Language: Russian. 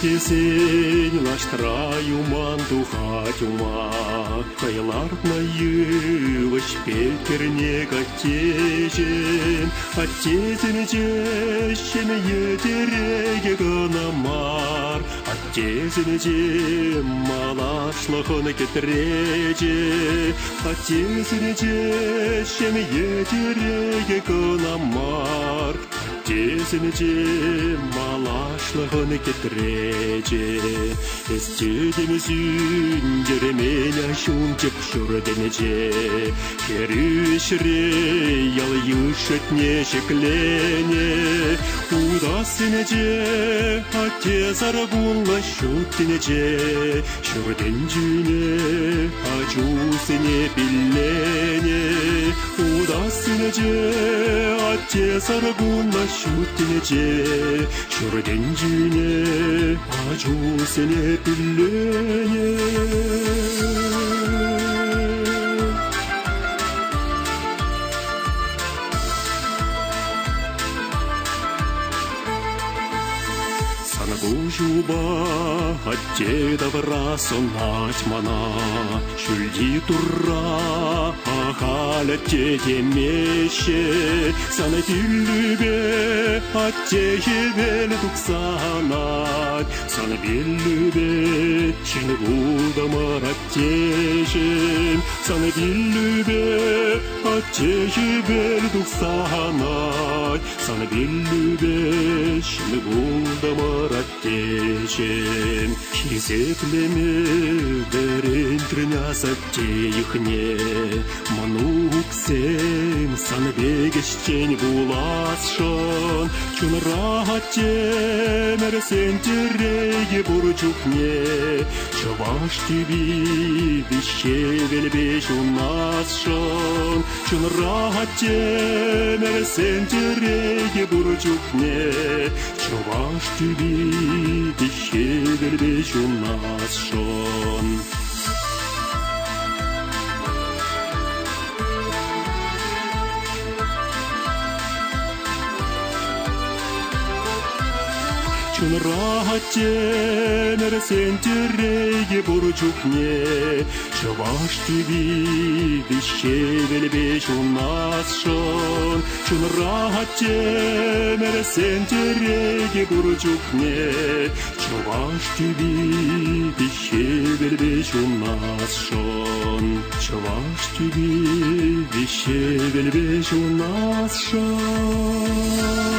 Сен лаштраю мантухатюма, Кайлартнаю вашпекерне катежен, Оттезен жещен етереге гынамар, Оттезен же малашлахын кетреже, Оттезен жещен етереге гынамар, Оттезен же малашлахын кетреже, Эстеден зюндере меня шунчеп шурденеже, Керишре ял юшетне шеклене, Удасынеже оттезар булла шуттенеже, Шурденжүне ачусыне пиллене, Удасынеже оттезар булла шуттенеже, Шурденжүне ачусыне пиллене. Санагужуба оттедав расонать мана, Шульди турра ахаля тетемеще, Санатиллюбе оттехевел дуксанать, Санабиллюбе чингудамар оттешен, Санабиллюбе оттехевел дуксанать, Санабиллюбе чингудамар оттечен, Хизеплеме дерен трынясатте ихне, Мануксен санбегещен буласшон, Чунрахатте мерсен тереге бурчухне, Чаваш тебе вещевельбеш у нас шон, Чунрахатте мерсен тереге бурчухне, Чуваш тебе вещевельбеш у нас шон. Чунрахатте мерсен тереге бурчухне, Чуваш тебе вещевельбеш у нас шон, Чунрахатте мерсен тереге бурчухне, Чуваш тебе вещевельбеш у нас шон, Чуваш тебе вещевельбеш у нас шон.